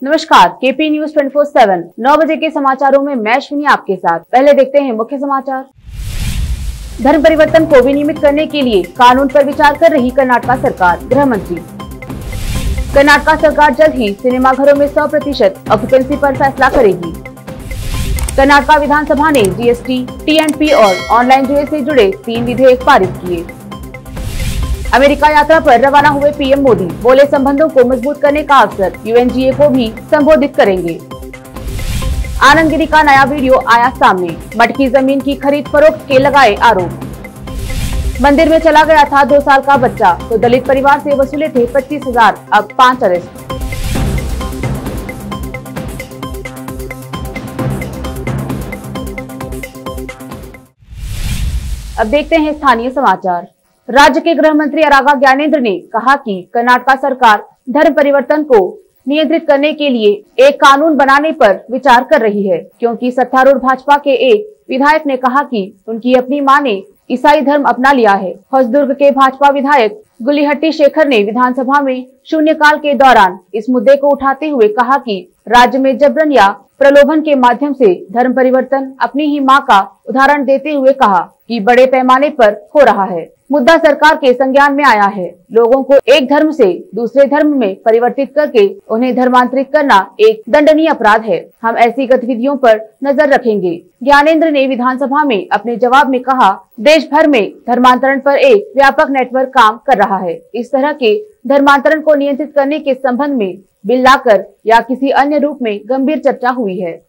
नमस्कार, KP news 24/7 9 बजे के समाचारों में मैं अश्विनी आपके साथ। पहले देखते हैं मुख्य समाचार। धर्म परिवर्तन को विनियमित करने के लिए कानून पर विचार कर रही कर्नाटक सरकार। गृह मंत्री। कर्नाटक सरकार जल्द ही सिनेमाघरों में 100% ऑक्यूपेंसी पर फैसला करेगी। कर्नाटक विधानसभा ने जीएसटी, टीएनपी और ऑनलाइन जुए से जुड़े 3 विधेयक पारित किए। अमेरिका यात्रा पर रवाना हुए पीएम मोदी बोले, संबंधों को मजबूत करने का अवसर, यूएनजीए को भी संबोधित करेंगे। आनंद गिरी का नया वीडियो आया सामने, मटकी जमीन की खरीद फरोख्त के लगाए आरोप। मंदिर में चला गया था 2 साल का बच्चा तो दलित परिवार से वसूले थे 25,000, अब 5 अरेस्ट। अब देखते हैं स्थानीय समाचार। राज्य के गृह मंत्री आरागा ज्ञानेंद्र ने कहा कि कर्नाटक सरकार धर्म परिवर्तन को नियंत्रित करने के लिए एक कानून बनाने पर विचार कर रही है, क्योंकि सत्तारूढ़ भाजपा के एक विधायक ने कहा कि उनकी अपनी मां ने ईसाई धर्म अपना लिया है। होसदुर्ग के भाजपा विधायक गुलिहट्टी शेखर ने विधानसभा में शून्यकाल के दौरान इस मुद्दे को उठाते हुए कहा कि राज्य में जबरन या प्रलोभन के माध्यम से धर्म परिवर्तन अपनी ही मां का उदाहरण देते हुए कहा कि बड़े पैमाने पर हो रहा है। मुद्दा सरकार के संज्ञान में आया है। लोगों को एक धर्म से दूसरे धर्म में परिवर्तित करके उन्हें धर्मांतरित करना एक दंडनीय अपराध है। हम ऐसी गतिविधियों पर नजर रखेंगे। ज्ञानेंद्र ने विधानसभा में अपने जवाब में कहा, देश भर में धर्मांतरण पर एक व्यापक नेटवर्क काम कर रहा है। इस तरह के धर्मांतरण को नियंत्रित करने के संबंध में बिल लाकर या किसी अन्य रूप में गंभीर चर्चा हुई है।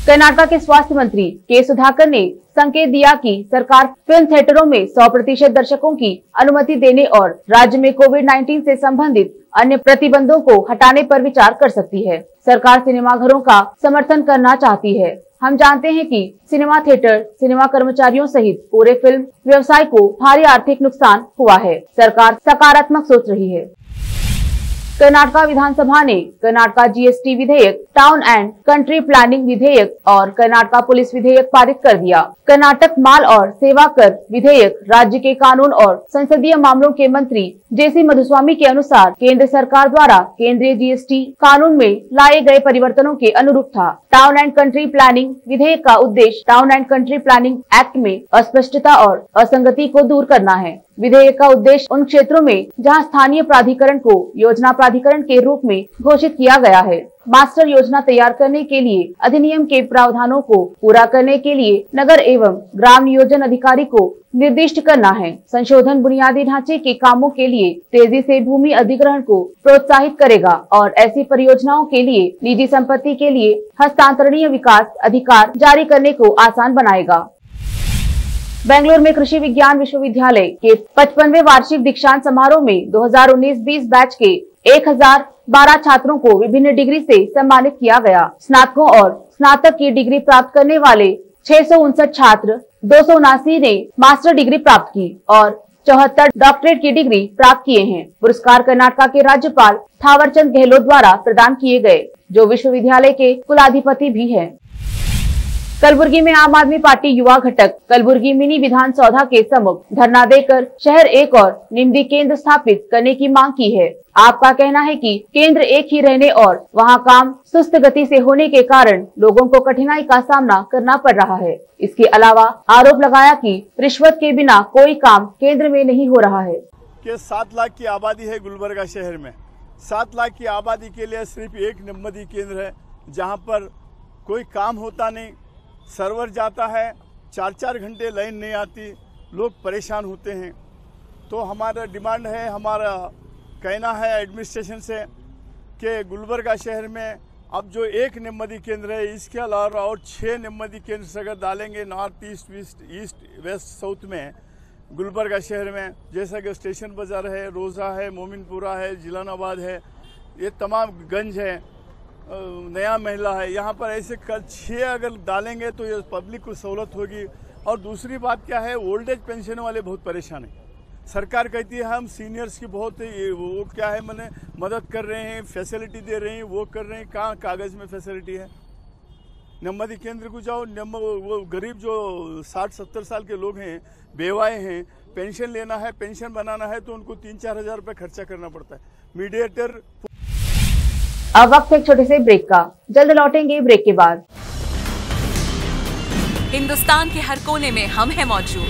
कर्नाटक के स्वास्थ्य मंत्री के सुधाकर ने संकेत दिया कि सरकार फिल्म थिएटरों में 100% दर्शकों की अनुमति देने और राज्य में कोविड-19 से संबंधित अन्य प्रतिबंधों को हटाने पर विचार कर सकती है। सरकार सिनेमाघरों का समर्थन करना चाहती है। हम जानते हैं कि सिनेमा थिएटर, सिनेमा कर्मचारियों सहित पूरे फिल्म व्यवसाय को भारी आर्थिक नुकसान हुआ है। सरकार सकारात्मक सोच रही है। कर्नाटक विधानसभा ने कर्नाटक जीएसटी विधेयक, टाउन एंड कंट्री प्लानिंग विधेयक और कर्नाटक पुलिस विधेयक पारित कर दिया। कर्नाटक माल और सेवा कर विधेयक राज्य के कानून और संसदीय मामलों के मंत्री जेसी मधुस्वामी के अनुसार केंद्र सरकार द्वारा केंद्रीय जीएसटी कानून में लाए गए परिवर्तनों के अनुरूप था। टाउन एंड कंट्री प्लानिंग विधेयक का उद्देश्य town and country planning act में अस्पष्टता और असंगति को दूर करना है। विधेयक का उद्देश्य उन क्षेत्रों में जहां स्थानीय प्राधिकरण को योजना प्राधिकरण के रूप में घोषित किया गया है, मास्टर योजना तैयार करने के लिए अधिनियम के प्रावधानों को पूरा करने के लिए नगर एवं ग्राम नियोजन अधिकारी को निर्दिष्ट करना है। संशोधन बुनियादी ढांचे के कामों के लिए तेजी से भूमि अधिग्रहण को प्रोत्साहित करेगा और ऐसी परियोजनाओं के लिए निजी संपत्ति के लिए हस्तांतरणीय विकास अधिकार जारी करने को आसान बनाएगा। बेंगलुरु में कृषि विज्ञान विश्वविद्यालय के 55वें वार्षिक दीक्षांत समारोह में 2019-20 बैच के 1012 छात्रों को विभिन्न डिग्री से सम्मानित किया गया। स्नातकों और स्नातक की डिग्री प्राप्त करने वाले 659 छात्र, 279 ने मास्टर डिग्री प्राप्त की और 74 डॉक्टरेट की डिग्री प्राप्त किए हैं। पुरस्कार कर्नाटक के राज्यपाल थावरचंद गहलोत द्वारा प्रदान किए गए, जो विश्वविद्यालय के कुलाधिपति भी हैं। कलबुर्गी में आम आदमी पार्टी युवा घटक कलबुर्गी मिनी विधान सौधा के सम्मुख धरना देकर शहर एक और निम्दी केंद्र स्थापित करने की मांग की है। आपका कहना है कि केंद्र एक ही रहने और वहां काम सुस्त गति से होने के कारण लोगों को कठिनाई का सामना करना पड़ रहा है। इसके अलावा आरोप लगाया कि रिश्वत के बिना कोई काम केंद्र में नहीं हो रहा है। 7 लाख की आबादी है गुलबर्गा शहर में। 7 लाख की आबादी के लिए सिर्फ एक निम्दी केंद्र है, जहाँ पर कोई काम होता नहीं। सर्वर जाता है, 4-4 घंटे लाइन नहीं आती, लोग परेशान होते हैं। तो हमारा डिमांड है, हमारा कहना है एडमिनिस्ट्रेशन से कि गुलबर्गा शहर में अब जो एक निम्दी केंद्र है, इसके अलावा और 6 निम्दी केंद्र अगर डालेंगे north east, east west south में गुलबर्गा शहर में, जैसा कि स्टेशन बाज़ार है, रोज़ा है, मोमिनपुरा है, जिलानाबाद है, ये तमाम गंज है, नया महिला है, यहाँ पर ऐसे 6 अगर डालेंगे तो ये पब्लिक को सहूलत होगी। और दूसरी बात क्या है, ओल्ड एज पेंशन वाले बहुत परेशान हैं। सरकार कहती है हम सीनियर्स की बहुत वो क्या है मैंने मदद कर रहे हैं, फैसिलिटी दे रहे हैं, वो कर रहे हैं, कहाँ कागज़ में फैसिलिटी है। निम्दी केंद्र को जाओ, वो गरीब जो 60-70 साल के लोग हैं, बेवाए हैं, पेंशन लेना है, पेंशन बनाना है तो उनको 3-4 हज़ार रुपये खर्चा करना पड़ता है। मीडिएटर अब वक्त है एक छोटे से ब्रेक का, जल्द लौटेंगे ब्रेक के बाद। हिंदुस्तान के हर कोने में हम हैं मौजूद।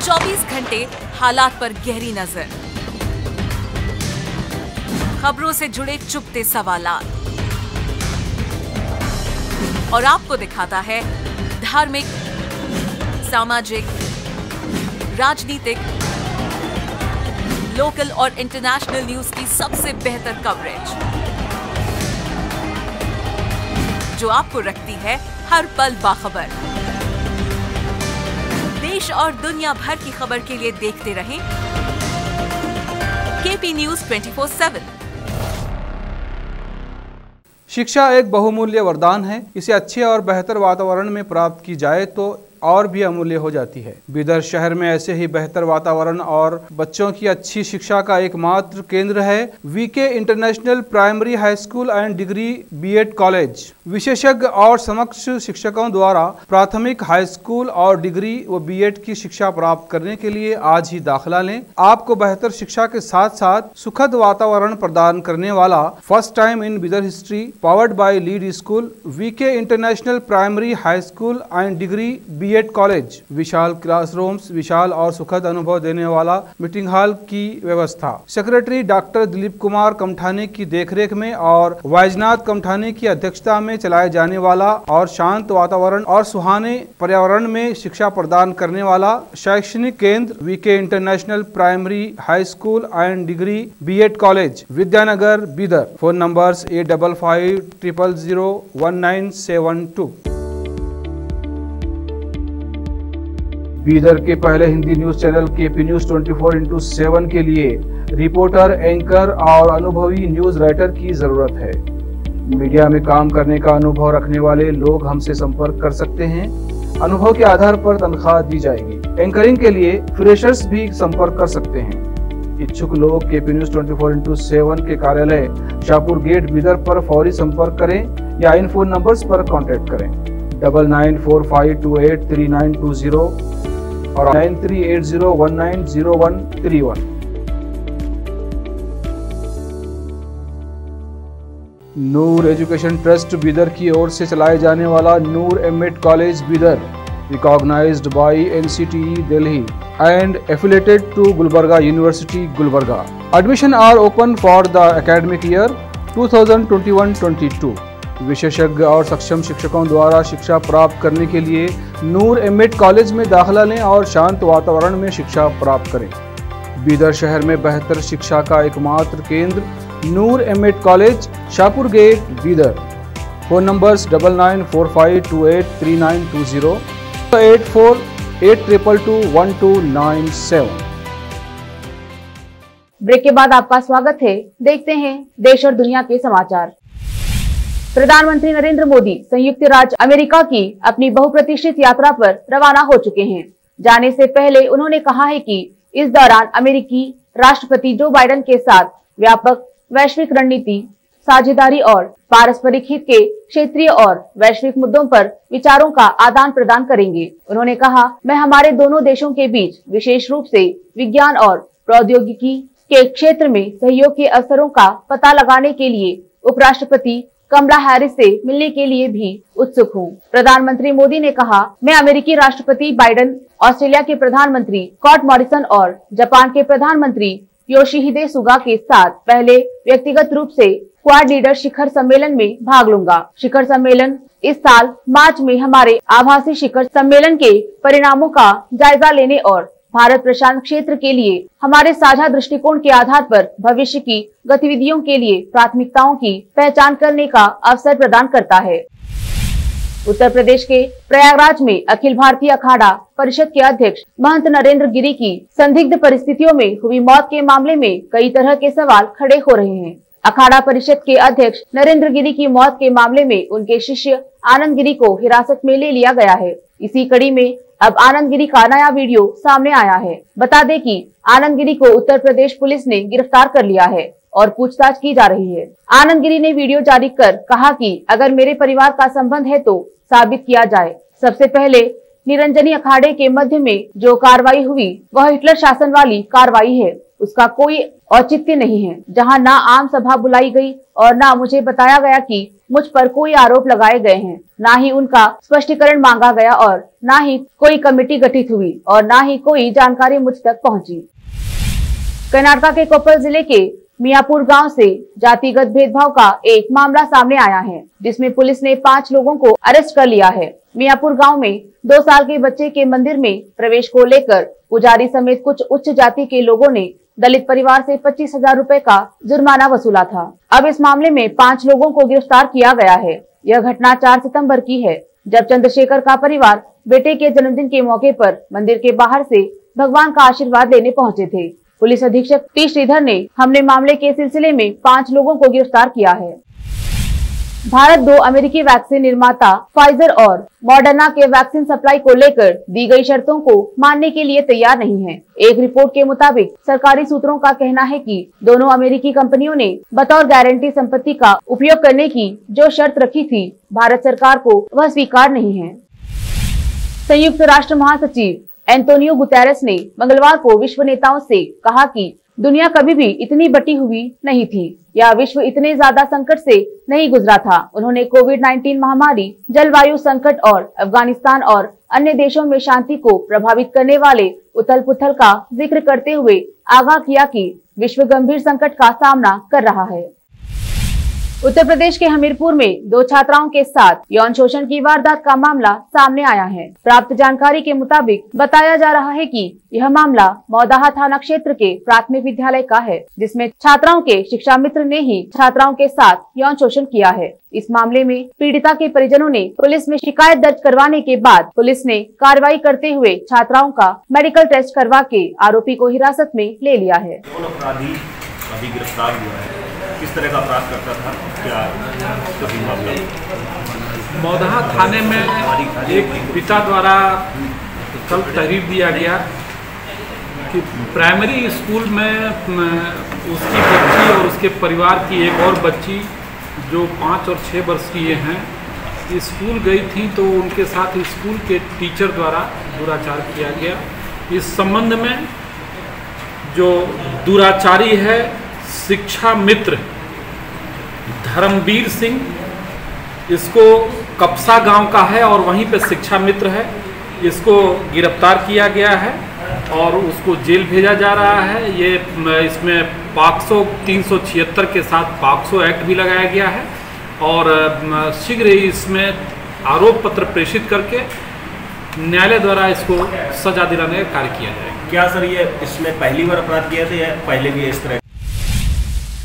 24 घंटे हालात पर गहरी नजर, खबरों से जुड़े चुपते सवालात, और आपको दिखाता है धार्मिक, सामाजिक, राजनीतिक, लोकल और इंटरनेशनल न्यूज की सबसे बेहतर कवरेज, जो आपको रखती है हर पल बाखबर। देश और दुनिया भर की खबर के लिए देखते रहें केपी न्यूज 24/7। शिक्षा एक बहुमूल्य वरदान है। इसे अच्छे और बेहतर वातावरण में प्राप्त की जाए तो और भी अमूल्य हो जाती है। बीदर शहर में ऐसे ही बेहतर वातावरण और बच्चों की अच्छी शिक्षा का एकमात्र केंद्र है VK international primary high school and degree BEd college. विशेषज्ञ और समक्ष शिक्षकों द्वारा प्राथमिक, हाई स्कूल और डिग्री व बीएड की शिक्षा प्राप्त करने के लिए आज ही दाखिला लें। आपको बेहतर शिक्षा के साथ साथ सुखद वातावरण प्रदान करने वाला first time in Bidar history powered by lead school VK international primary high school and degree BEd college. विशाल क्लासरूम्स, विशाल और सुखद अनुभव देने वाला मीटिंग हॉल की व्यवस्था, सेक्रेटरी डॉक्टर दिलीप कुमार कमठाने की देखरेख में और वैजनाथ कमठाने की अध्यक्षता में चलाए जाने वाला और शांत वातावरण और सुहाने पर्यावरण में शिक्षा प्रदान करने वाला शैक्षणिक केंद्र VK international primary high school and degree BEd college, Vidyanagar, Bidar. Phone numbers 85500197 Bidar के पहले Hindi news channel KP news 24/7 के लिए रिपोर्टर, एंकर और अनुभवी न्यूज राइटर की जरूरत है। मीडिया में काम करने का अनुभव रखने वाले लोग हमसे संपर्क कर सकते हैं। अनुभव के आधार पर तनख्वाह दी जाएगी। एंकरिंग के लिए फ्रेशर्स भी संपर्क कर सकते हैं। इच्छुक लोग केपी न्यूज 24/7 के कार्यालय शाहपुर गेट बीदर पर फौरी संपर्क करें या इन फोन नंबर्स पर कॉन्टेक्ट करें 9945283920 और 9380190131। नूर एजुकेशन ट्रस्ट बीदर की ओर से चलाए जाने वाला Noor MEd college Bidar, recognised by NCTE Delhi and affiliated to Gulbarga university Gulbarga. Admission are open for the academic year 2021-22। विशेषज्ञ और सक्षम शिक्षकों द्वारा शिक्षा प्राप्त करने के लिए नूर एमएड कॉलेज में दाखिला लें और शांत वातावरण में शिक्षा प्राप्त करें। बीदर शहर में बेहतर शिक्षा का एकमात्र केंद्र Noor MEd college, Shahpur gate, Bidar. Phone numbers 9945283920 8482221297। Break के बाद आपका स्वागत है। देखते हैं देश और दुनिया के समाचार। प्रधानमंत्री नरेंद्र मोदी संयुक्त राज्य अमेरिका की अपनी बहुप्रतीक्षित यात्रा पर रवाना हो चुके हैं। जाने से पहले उन्होंने कहा है कि इस दौरान अमेरिकी राष्ट्रपति जो बाइडेन के साथ व्यापक वैश्विक रणनीति, साझेदारी और पारस्परिक हित के क्षेत्रीय और वैश्विक मुद्दों पर विचारों का आदान प्रदान करेंगे। उन्होंने कहा, मैं हमारे दोनों देशों के बीच विशेष रूप से विज्ञान और प्रौद्योगिकी के क्षेत्र में सहयोग के अवसरों का पता लगाने के लिए उपराष्ट्रपति कमला हैरिस से मिलने के लिए भी उत्सुक हूँ। प्रधानमंत्री मोदी ने कहा, मैं अमेरिकी राष्ट्रपति बाइडेन, ऑस्ट्रेलिया के प्रधानमंत्री स्कॉट मॉरिसन और जापान के प्रधानमंत्री योशिहिदे सुगा के साथ पहले व्यक्तिगत रूप से क्वाड लीडर शिखर सम्मेलन में भाग लूंगा। शिखर सम्मेलन इस साल मार्च में हमारे आभासी शिखर सम्मेलन के परिणामों का जायजा लेने और भारत प्रशांत क्षेत्र के लिए हमारे साझा दृष्टिकोण के आधार पर भविष्य की गतिविधियों के लिए प्राथमिकताओं की पहचान करने का अवसर प्रदान करता है। उत्तर प्रदेश के प्रयागराज में अखिल भारतीय अखाड़ा परिषद के अध्यक्ष महंत नरेंद्र गिरी की संदिग्ध परिस्थितियों में हुई मौत के मामले में कई तरह के सवाल खड़े हो रहे हैं। अखाड़ा परिषद के अध्यक्ष नरेंद्र गिरी की मौत के मामले में उनके शिष्य आनंद गिरी को हिरासत में ले लिया गया है। इसी कड़ी में अब आनंद गिरी का नया वीडियो सामने आया है। बता दें कि आनंद गिरी को उत्तर प्रदेश पुलिस ने गिरफ्तार कर लिया है और पूछताछ की जा रही है। आनंद गिरी ने वीडियो जारी कर कहा कि अगर मेरे परिवार का संबंध है तो साबित किया जाए। सबसे पहले निरंजनी अखाड़े के मध्य में जो कार्रवाई हुई वह हिटलर शासन वाली कार्रवाई है। उसका कोई औचित्य नहीं है, जहां ना आम सभा बुलाई गई और ना मुझे बताया गया कि मुझ पर कोई आरोप लगाए गए हैं, ना ही उनका स्पष्टीकरण मांगा गया और ना ही कोई कमेटी गठित हुई और ना ही कोई जानकारी मुझ तक पहुंची। कर्नाटक के कोप्पल जिले के मियापुर गांव से जातिगत भेदभाव का एक मामला सामने आया है, जिसमें पुलिस ने 5 लोगों को अरेस्ट कर लिया है। मियापुर गांव में 2 साल के बच्चे के मंदिर में प्रवेश को लेकर पुजारी समेत कुछ उच्च जाति के लोगों ने दलित परिवार से 25,000 रुपए का जुर्माना वसूला था। अब इस मामले में 5 लोगों को गिरफ्तार किया गया है। यह घटना 4 सितंबर की है, जब चंद्रशेखर का परिवार बेटे के जन्मदिन के मौके पर मंदिर के बाहर से भगवान का आशीर्वाद लेने पहुंचे थे। पुलिस अधीक्षक टी श्रीधर ने हमले मामले के सिलसिले में 5 लोगों को गिरफ्तार किया है। भारत 2 अमेरिकी वैक्सीन निर्माता फाइजर और मॉडर्ना के वैक्सीन सप्लाई को लेकर दी गई शर्तों को मानने के लिए तैयार नहीं है। एक रिपोर्ट के मुताबिक सरकारी सूत्रों का कहना है कि दोनों अमेरिकी कंपनियों ने बतौर गारंटी संपत्ति का उपयोग करने की जो शर्त रखी थी, भारत सरकार को वह स्वीकार नहीं है। संयुक्त राष्ट्र महासचिव एंटोनियो गुतेरेस ने मंगलवार को विश्व नेताओं से कहा कि दुनिया कभी भी इतनी बटी हुई नहीं थी या विश्व इतने ज्यादा संकट से नहीं गुजरा था। उन्होंने कोविड-19 महामारी, जलवायु संकट और अफगानिस्तान और अन्य देशों में शांति को प्रभावित करने वाले उथल-पुथल का जिक्र करते हुए आगाह किया कि विश्व गंभीर संकट का सामना कर रहा है। उत्तर प्रदेश के हमीरपुर में 2 छात्राओं के साथ यौन शोषण की वारदात का मामला सामने आया है। प्राप्त जानकारी के मुताबिक बताया जा रहा है कि यह मामला मौदाहा थाना क्षेत्र के प्राथमिक विद्यालय का है, जिसमें छात्राओं के शिक्षा मित्र ने ही छात्राओं के साथ यौन शोषण किया है। इस मामले में पीड़िता के परिजनों ने पुलिस में शिकायत दर्ज करवाने के बाद पुलिस ने कार्रवाई करते हुए छात्राओं का मेडिकल टेस्ट करवा के आरोपी को हिरासत में ले लिया है। अभी गिरफ्तार हुआ है, किस तरह का अपराध करता था, क्या कभी मामला? मौदाहा थाने में एक पिता द्वारा कल तहरीर दिया गया कि प्राइमरी स्कूल में उसकी बच्ची और उसके परिवार की एक और बच्ची जो 5 और 6 वर्ष की हैं स्कूल गई थी, तो उनके साथ स्कूल के टीचर द्वारा दुराचार किया गया। इस संबंध में जो दुराचारी है शिक्षा मित्र धर्मवीर सिंह, इसको कपसा गांव का है और वहीं पे शिक्षा मित्र है, इसको गिरफ्तार किया गया है और उसको जेल भेजा जा रहा है। ये इसमें पॉक्सो 376 के साथ पॉक्सो एक्ट भी लगाया गया है और शीघ्र ही इसमें आरोप पत्र प्रेषित करके न्यायालय द्वारा इसको सजा दिलाने का कार्य किया जाएगा। क्या सर ये इसमें पहली बार अपराध किया था या पहले भी इस तरह?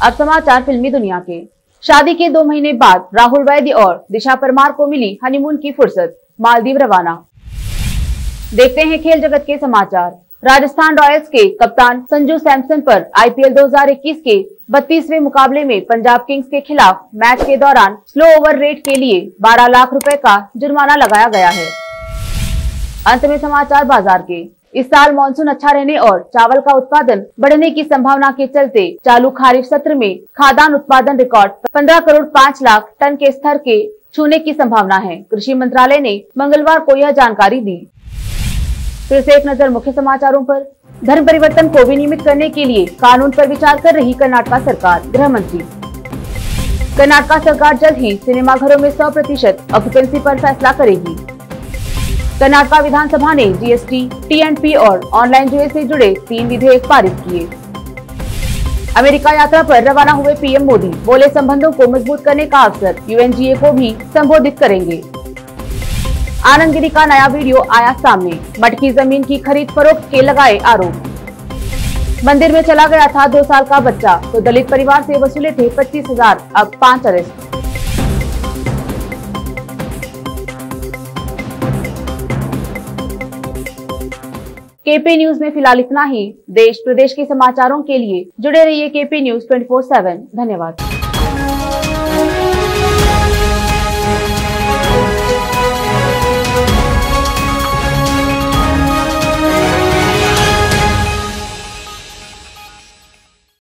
अब समाचार फिल्मी दुनिया के। शादी के 2 महीने बाद राहुल वैद्य और दिशा परमार को मिली हनीमून की फुर्सत, मालदीव रवाना। देखते हैं खेल जगत के समाचार। राजस्थान रॉयल्स के कप्तान संजू सैमसन पर IPL 2021 के 32वें मुकाबले में पंजाब किंग्स के खिलाफ मैच के दौरान स्लो ओवर रेट के लिए 12 लाख रुपए का जुर्माना लगाया गया है। अंत में समाचार बाजार के। इस साल मानसून अच्छा रहने और चावल का उत्पादन बढ़ने की संभावना के चलते चालू खरीफ सत्र में खाद्यान्न उत्पादन रिकॉर्ड 15 करोड़ 5 लाख टन के स्तर के छूने की संभावना है। कृषि मंत्रालय ने मंगलवार को यह जानकारी दी। फिर से एक नजर मुख्य समाचारों पर। धर्म परिवर्तन को विनियमित करने के लिए कानून पर विचार कर रही कर्नाटक सरकार। गृह मंत्री। कर्नाटक सरकार जल्द ही सिनेमाघरों में 100% ऑक्यूपेंसी पर फैसला करेगी। कर्नाटक विधानसभा ने GST, TNP और ऑनलाइन जुए से जुड़े 3 विधेयक पारित किए। अमेरिका यात्रा पर रवाना हुए PM मोदी बोले, संबंधों को मजबूत करने का अवसर, UNGA को भी संबोधित करेंगे। आनंद गिरी का नया वीडियो आया सामने, मटकी जमीन की खरीद फरोख्त के लगाए आरोप। मंदिर में चला गया था 2 साल का बच्चा, तो दलित परिवार से वसूले थे 25,000, अब 5 अरेस्ट। KP न्यूज में फिलहाल इतना ही। देश प्रदेश के समाचारों के लिए जुड़े रहिए KP न्यूज 24/7। धन्यवाद।